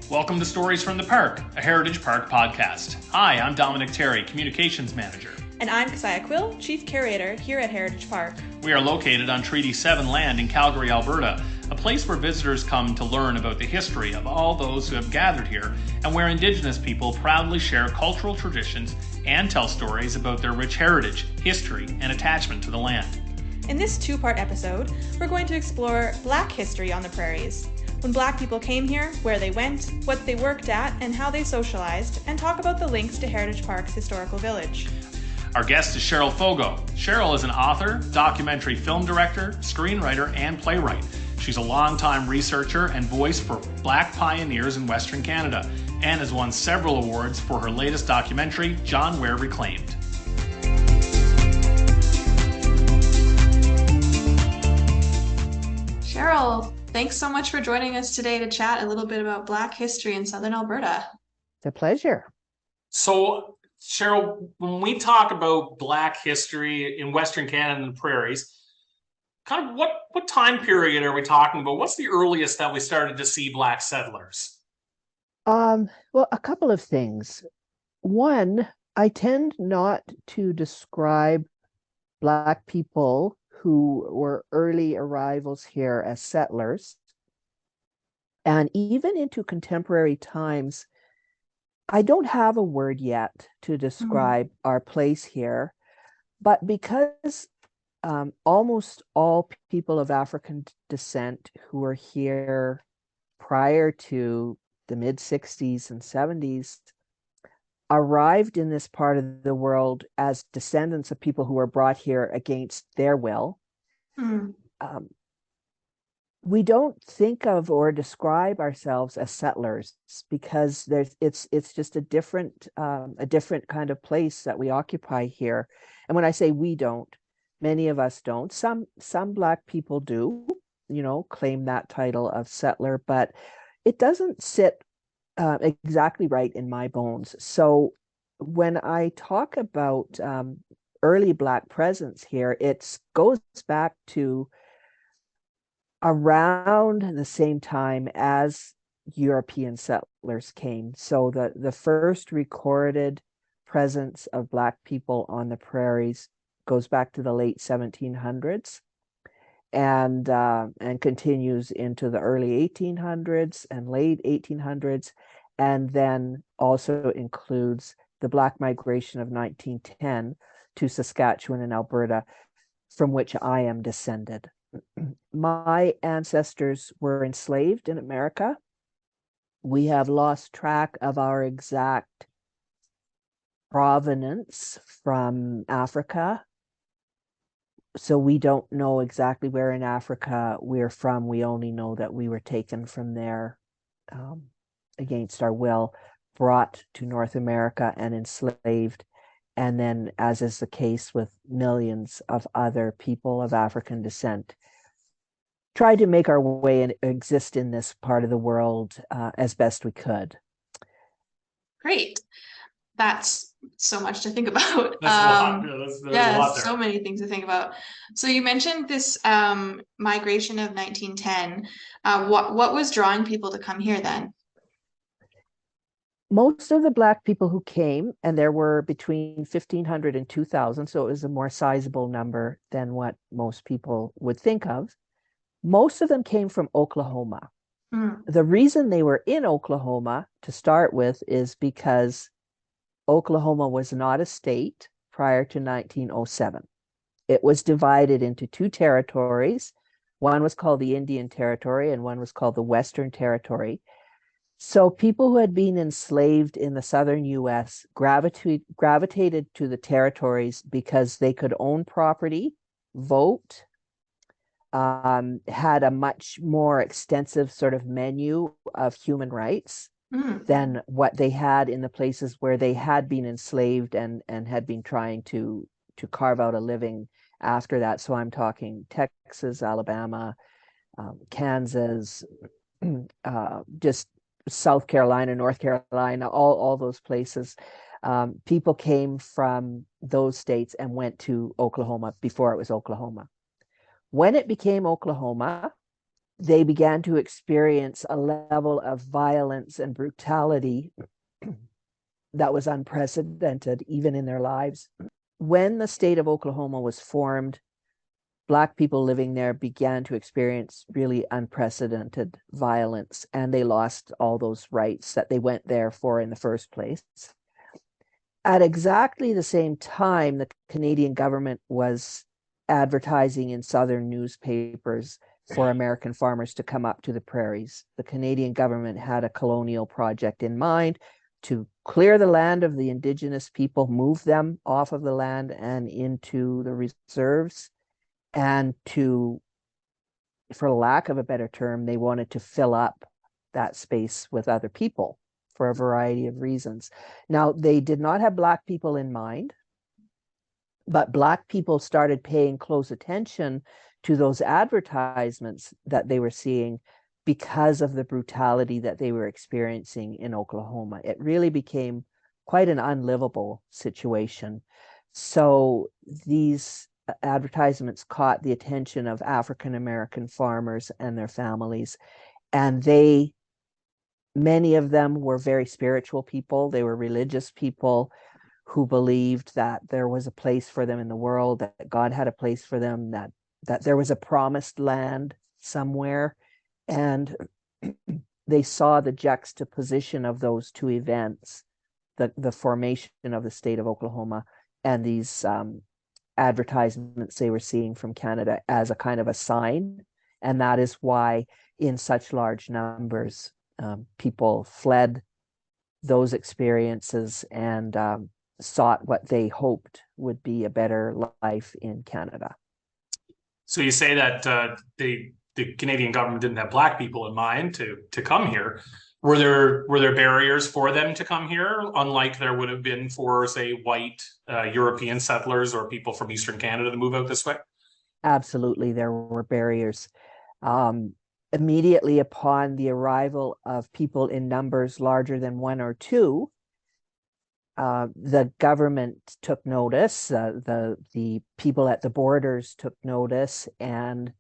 Welcome to Stories from the Park, a Heritage Park podcast. Hi, I'm Dominic Terry, Communications Manager. And I'm Keziah Quill, Chief Curator here at Heritage Park. We are located on Treaty 7 land in Calgary, Alberta, a place where visitors come to learn about the history of all those who have gathered here and where Indigenous people proudly share cultural traditions and tell stories about their rich heritage, history, and attachment to the land. In this two-part episode, we're going to explore Black history on the prairies. When Black people came here, where they went, what they worked at, and how they socialized, and talk about the links to Heritage Park's historical village. Our guest is Cheryl Fogo. Cheryl is an author, documentary film director, screenwriter, and playwright. She's a longtime researcher and voice for Black pioneers in Western Canada, and has won several awards for her latest documentary, John Ware Reclaimed. Cheryl, thanks so much for joining us today to chat a little bit about Black history in Southern Alberta. It's a pleasure. So, Cheryl, when we talk about Black history in Western Canada and the prairies, kind of what time period are we talking about? What's the earliest that we started to see Black settlers? Well, a couple of things. One, I tend not to describe Black people who were early arrivals here as settlers. And even into contemporary times, I don't have a word yet to describe our place here, but because almost all people of African descent who were here prior to the mid-60s and 70s arrived in this part of the world as descendants of people who were brought here against their will. We don't think of or describe ourselves as settlers because it's just a different kind of place that we occupy here. And when I say we don't, many of us don't. Some Black people do, claim that title of settler, but it doesn't sit exactly right in my bones. So when I talk about early Black presence here, it goes back to around the same time as European settlers came. So the first recorded presence of Black people on the prairies goes back to the late 1700s and continues into the early 1800s and late 1800s, and then also includes the Black migration of 1910 to Saskatchewan and Alberta, from which I am descended. My ancestors were enslaved in America. We have lost track of our exact provenance from Africa. So we don't know exactly where in Africa we're from. We only know that we were taken from there against our will, brought to North America and enslaved. And then, as is the case with millions of other people of African descent, tried to make our way and exist in this part of the world as best we could. Great. That's so much to think about. That's a lot there. So many things to think about. So you mentioned this migration of 1910. What was drawing people to come here then? Most of the Black people who came, and there were between 1,500 and 2,000, so it was a more sizable number than what most people would think of. Most of them came from Oklahoma. The reason they were in Oklahoma to start with is because Oklahoma was not a state prior to 1907. It was divided into two territories. One was called the Indian Territory and one was called the Western Territory. So people who had been enslaved in the southern US gravitated to the territories because they could own property, vote, had a much more extensive sort of menu of human rights than what they had in the places where they had been enslaved and had been trying to carve out a living after that. So I'm talking Texas, Alabama, Kansas, just South Carolina, North Carolina, all those places. People came from those states and went to Oklahoma before it was Oklahoma. When it became Oklahoma, they began to experience a level of violence and brutality that was unprecedented even in their lives. When the state of Oklahoma was formed, Black people living there began to experience really unprecedented violence, and they lost all those rights that they went there for in the first place. At exactly the same time, the Canadian government was advertising in Southern newspapers for American farmers to come up to the prairies. The Canadian government had a colonial project in mind to clear the land of the Indigenous people, move them off of the land and into the reserves, and to, for lack of a better term, they wanted to fill up that space with other people for a variety of reasons. Now, they did not have Black people in mind, but Black people started paying close attention to those advertisements that they were seeing because of the brutality that they were experiencing in Oklahoma. It really became quite an unlivable situation. So these advertisements caught the attention of African American farmers and their families, and many of them were very spiritual people. They were religious people who believed that there was a place for them in the world, that God had a place for them, that there was a promised land somewhere. And they saw the juxtaposition of those two events, the formation of the state of Oklahoma and these advertisements they were seeing from Canada, as a kind of a sign. And that is why in such large numbers, people fled those experiences and sought what they hoped would be a better life in Canada. So you say that the Canadian government didn't have Black people in mind to come here. Were there barriers for them to come here, unlike there would have been for, say, white European settlers or people from Eastern Canada to move out this way? Absolutely, there were barriers. Immediately upon the arrival of people in numbers larger than one or two, the government took notice, the people at the borders took notice, and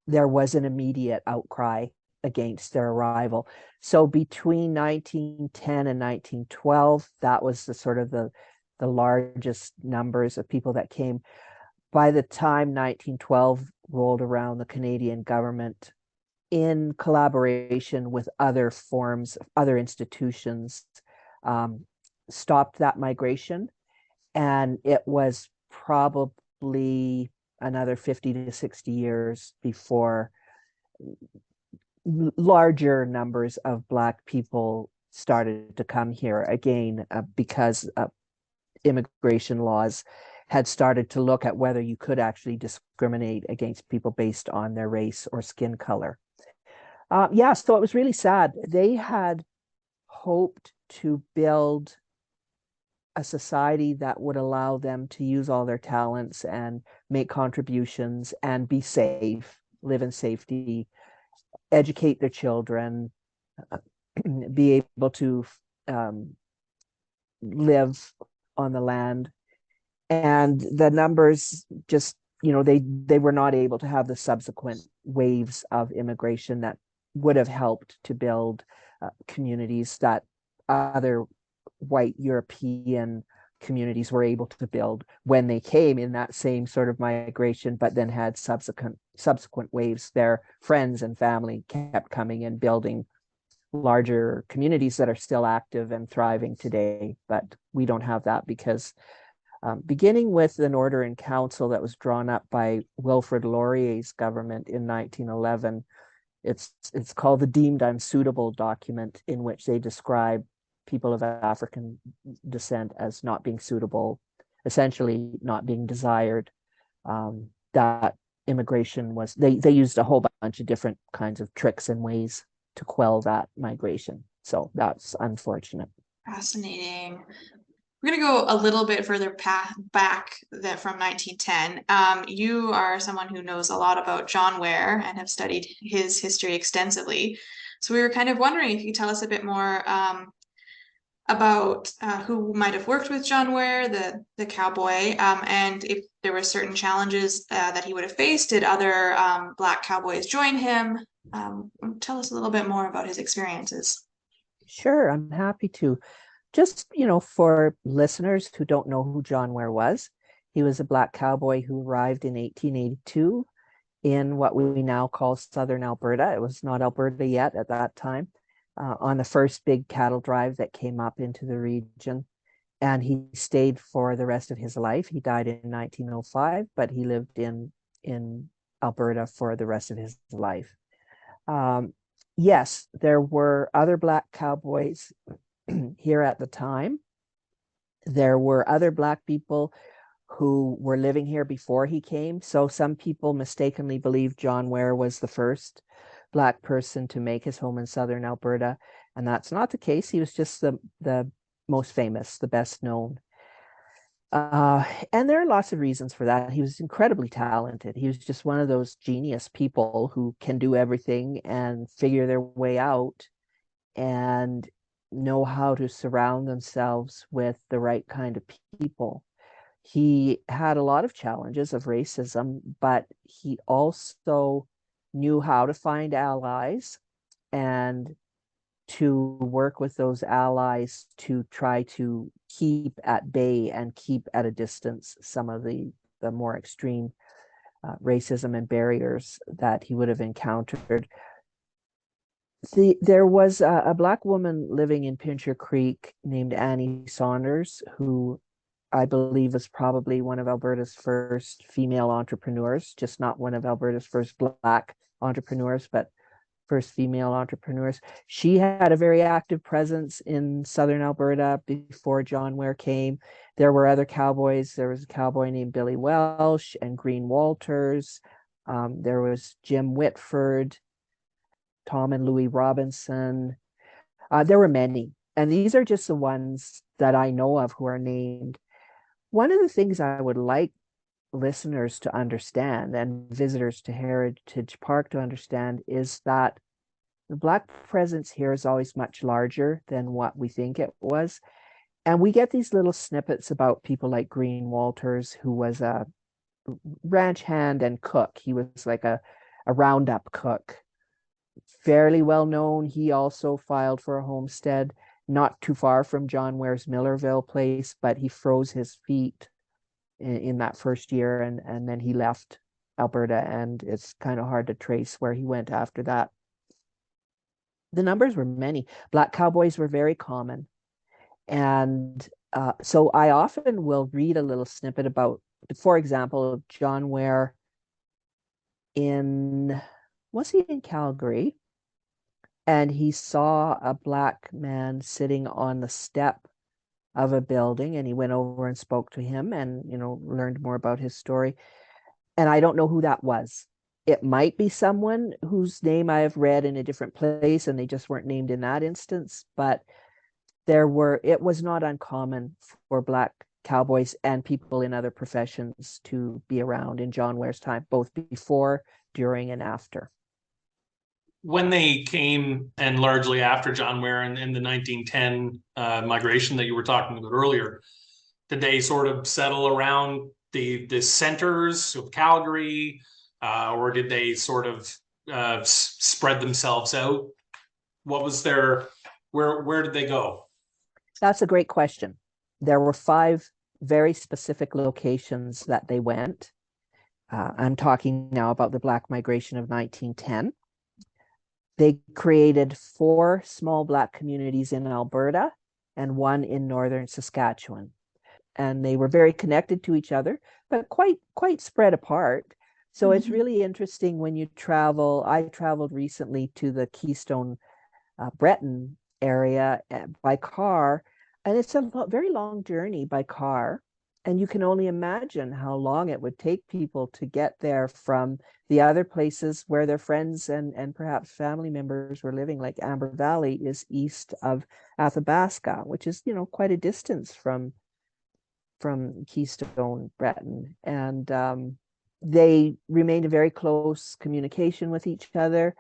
there was an immediate outcry against their arrival. So between 1910 and 1912, that was the sort of the largest numbers of people that came. By the time 1912 rolled around, the Canadian government, in collaboration with other institutions, stopped that migration. And it was probably another 50 to 60 years before larger numbers of Black people started to come here again, because immigration laws had started to look at whether you could actually discriminate against people based on their race or skin color. So it was really sad. They had hoped to build a society that would allow them to use all their talents and make contributions and be safe, live in safety, educate their children, be able to live on the land. And the numbers just, they were not able to have the subsequent waves of immigration that would have helped to build communities that other white European communities were able to build when they came in that same sort of migration, but then had subsequent waves. Their friends and family kept coming and building larger communities that are still active and thriving today. But we don't have that because beginning with an order in council that was drawn up by Wilfrid Laurier's government in 1911, it's called the Deemed Unsuitable document, in which they describe people of African descent as not being suitable, essentially not being desired. That immigration was, they used a whole bunch of different kinds of tricks and ways to quell that migration. So that's unfortunate. Fascinating. We're going to go a little bit further back from 1910. You are someone who knows a lot about John Ware and have studied his history extensively. So we were kind of wondering if you could tell us a bit more about who might have worked with John Ware, the cowboy, and if there were certain challenges that he would have faced. Did other Black cowboys join him? Tell us a little bit more about his experiences. Sure, I'm happy to. Just, for listeners who don't know who John Ware was, he was a Black cowboy who arrived in 1882 in what we now call southern Alberta. It was not Alberta yet at that time, on the first big cattle drive that came up into the region. And he stayed for the rest of his life. He died in 1905, but he lived in Alberta for the rest of his life. Yes, there were other Black cowboys here at the time. There were other Black people who were living here before he came. So some people mistakenly believe John Ware was the first Black person to make his home in southern Alberta. And that's not the case. He was just the most famous, the best known. And there are lots of reasons for that. He was incredibly talented. He was just one of those genius people who can do everything and figure their way out and know how to surround themselves with the right kind of people. He had a lot of challenges of racism, but he also knew how to find allies and to work with those allies to try to keep at bay and keep at a distance some of the more extreme racism and barriers that he would have encountered. There was a Black woman living in Pincher Creek named Annie Saunders, who I believe was probably one of Alberta's first female entrepreneurs, just not one of Alberta's first Black entrepreneurs, but first female entrepreneurs. She had a very active presence in southern Alberta before John Ware came. There were other cowboys. There was a cowboy named Billy Welsh and Green Walters. There was Jim Whitford, Tom and Louis Robinson. There were many. And these are just the ones that I know of who are named. One of the things I would like listeners to understand and visitors to Heritage Park to understand is that the Black presence here is always much larger than what we think it was. And we get these little snippets about people like Green Walters, who was a ranch hand and cook. He was like a roundup cook, fairly well known. He also filed for a homestead not too far from John Ware's Millerville place, but he froze his feet in that first year, and then he left Alberta, and it's kind of hard to trace where he went after that. The numbers were many. Black cowboys were very common. And so I often will read a little snippet about, for example, John Ware was he in Calgary? And he saw a Black man sitting on the step of a building, and he went over and spoke to him and, learned more about his story. And I don't know who that was. It might be someone whose name I have read in a different place and they just weren't named in that instance, but it was not uncommon for Black cowboys and people in other professions to be around in John Ware's time, both before, during, and after. When they came, and largely after John Ware in the 1910 migration that you were talking about earlier, did they sort of settle around the centers of Calgary, or did they sort of spread themselves out? What was where did they go? That's a great question. There were 5 very specific locations that they went. I'm talking now about the Black migration of 1910. They created 4 small Black communities in Alberta and 1 in northern Saskatchewan. And they were very connected to each other, but quite spread apart. So it's really interesting when you travel. I traveled recently to the Keystone Breton area by car, and it's a very long journey by car. And you can only imagine how long it would take people to get there from the other places where their friends and perhaps family members were living, like Amber Valley is east of Athabasca, which is, quite a distance from Keystone Breton. And they remained in very close communication with each other.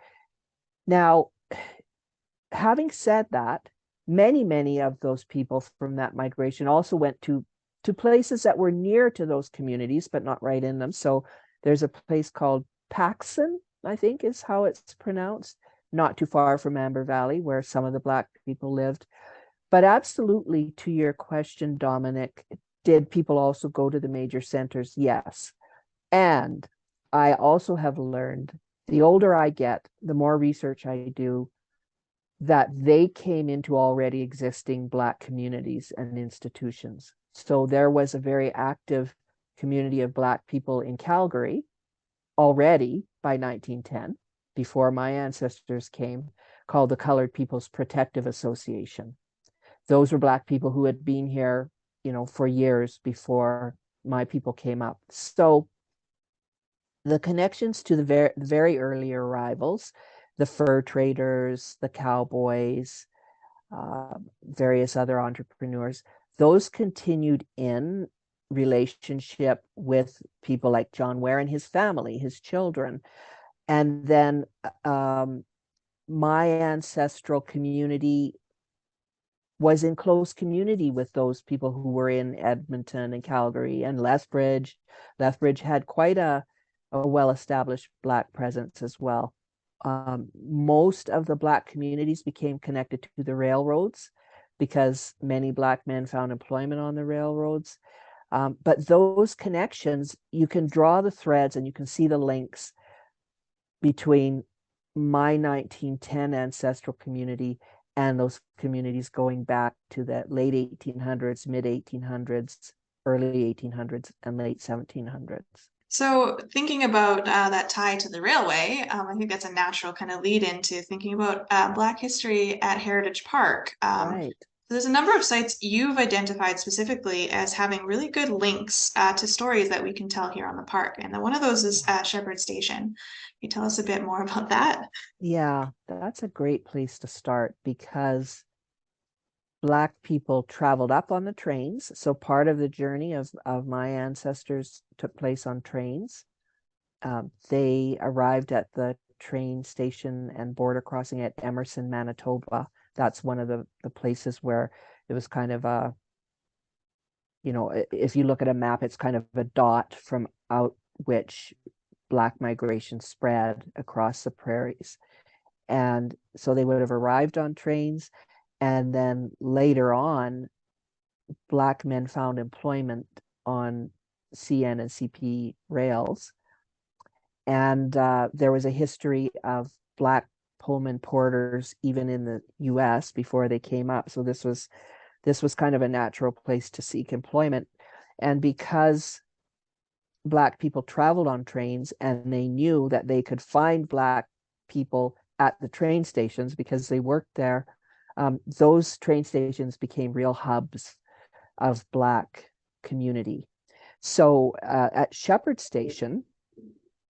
Now, having said that, many of those people from that migration also went to places that were near to those communities, but not right in them. So there's a place called Paxson, I think is how it's pronounced, not too far from Amber Valley, where some of the Black people lived. But absolutely, to your question, Dominic, did people also go to the major centers? Yes. And I also have learned, the older I get, the more research I do, that they came into already existing Black communities and institutions. So there was a very active community of Black people in Calgary already by 1910, before my ancestors came, called the Colored People's Protective Association. Those were Black people who had been here, for years before my people came up. So the connections to the very early arrivals, the fur traders, the cowboys, various other entrepreneurs, those continued in relationship with people like John Ware and his family, his children. And then my ancestral community was in close community with those people who were in Edmonton and Calgary and Lethbridge. Lethbridge had quite a well-established Black presence as well. Most of the Black communities became connected to the railroads because many Black men found employment on the railroads. But those connections, you can draw the threads and you can see the links between my 1910 ancestral community and those communities going back to the late 1800s, mid 1800s, early 1800s, and late 1700s. So thinking about that tie to the railway, I think that's a natural kind of lead into thinking about Black history at Heritage Park. Right. So there's a number of sites you've identified specifically as having really good links to stories that we can tell here on the park. And then one of those is Shepherd Station. Can you tell us a bit more about that? Yeah, that's a great place to start because Black people traveled up on the trains. So part of the journey of my ancestors took place on trains. They arrived at the train station and border crossing at Emerson, Manitoba. That's one of the places where it was kind of a, if you look at a map, it's kind of a dot from out which Black migration spread across the prairies. And so they would have arrived on trains. And then later on, Black men found employment on CN and CP rails. And there was a history of Black Pullman porters even in the US before they came up. So this was kind of a natural place to seek employment. And because Black people traveled on trains and they knew that they could find Black people at the train stations because they worked there, those train stations became real hubs of Black community. So at Shepherd Station,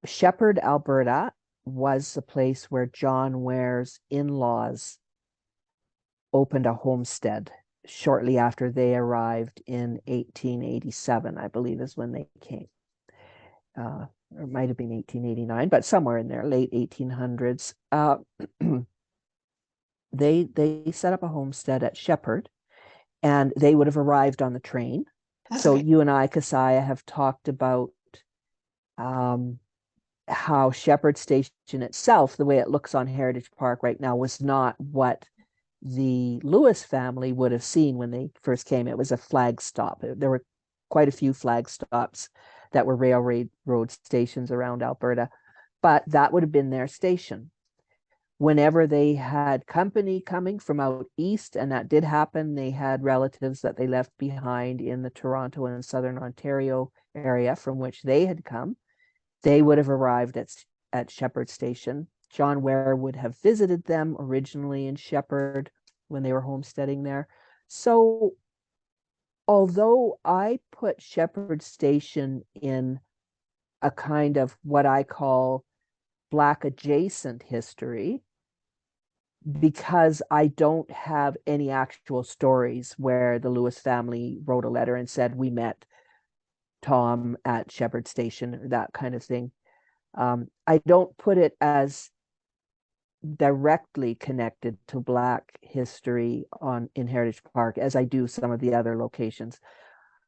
Shepherd, Alberta, was the place where John Ware's in-laws opened a homestead shortly after they arrived in 1887, I believe is when they came. Or it might have been 1889, but somewhere in there, late 1800s. They set up a homestead at Shepherd, and they would have arrived on the train. So you and I, Keziah, have talked about how Shepherd Station itself, the way it looks on Heritage Park right now, was not what the Lewis family would have seen when they first came. It was a flag stop. There were quite a few flag stops that were railroad stations around Alberta, but that would have been their station. Whenever they had company coming from out east, and that did happen, they had relatives that they left behind in the Toronto and Southern Ontario area from which they had come, they would have arrived at Shepherd Station. John Ware would have visited them originally in Shepherd when they were homesteading there. So although I put Shepherd Station in a kind of what I call Black adjacent history, because I don't have any actual stories where the Lewis family wrote a letter and said, we met Tom at Shepherd Station, or that kind of thing. I don't put it as directly connected to Black history in Heritage Park as I do some of the other locations.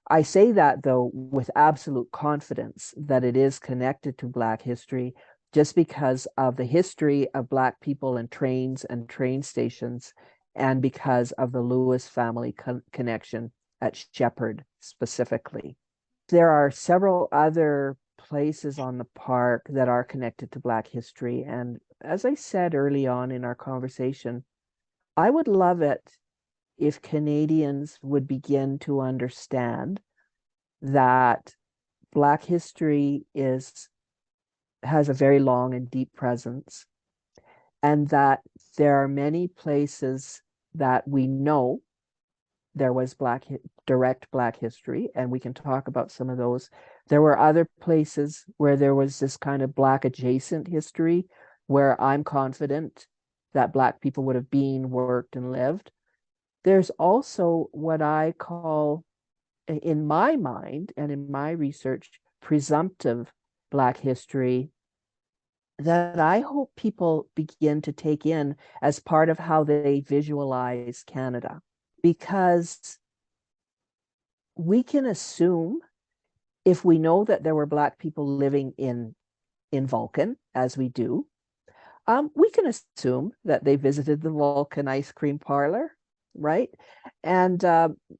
I say that, though, with absolute confidence that it is connected to Black history just because of the history of Black people and trains and train stations, and because of the Lewis family connection at Shepherd specifically. There are several other places on the park that are connected to Black history. And as I said early on in our conversation, I would love it if Canadians would begin to understand that Black history has a very long and deep presence, and that there are many places that we know there was direct Black history, and we can talk about some of those. There were other places where there was this kind of Black adjacent history, where I'm confident that Black people would have been, worked, and lived. There's also what I call, in my mind and in my research, presumptive Black history that I hope people begin to take in as part of how they visualize Canada. Because we can assume, if we know that there were Black people living in Vulcan, as we do, we can assume that they visited the Vulcan ice cream parlor, right? And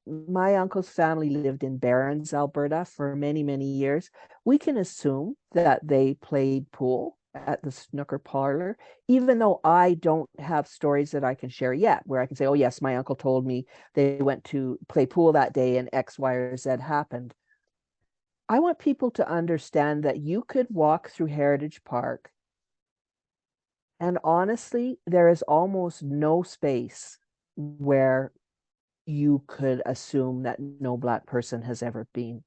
my uncle's family lived in Barons, Alberta for many, many years. We can assume that they played pool at the snooker parlor, even though I don't have stories that I can share yet, where I can say, oh yes, my uncle told me they went to play pool that day and X, Y, or Z happened. I want people to understand that you could walk through Heritage Park, and honestly, there is almost no space where you could assume that no Black person has ever been.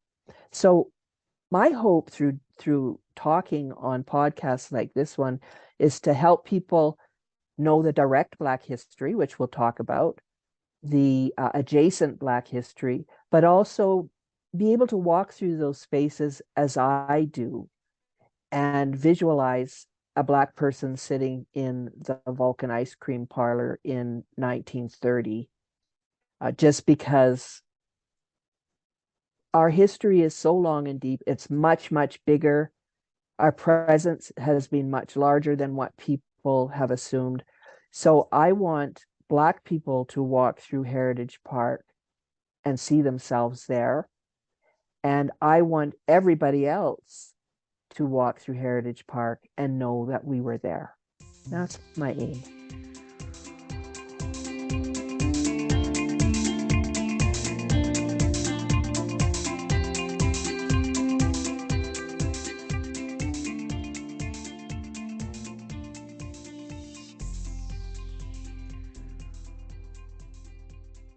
So my hope through talking on podcasts like this one is to help people know the direct Black history, which we'll talk about, the adjacent Black history, but also be able to walk through those spaces as I do and visualize a Black person sitting in the Vulcan ice cream parlor in 1930, just because our history is so long and deep. It's much, much bigger. Our presence has been much larger than what people have assumed. So I want Black people to walk through Heritage Park and see themselves there. And I want everybody else to walk through Heritage Park and know that we were there. That's my aim.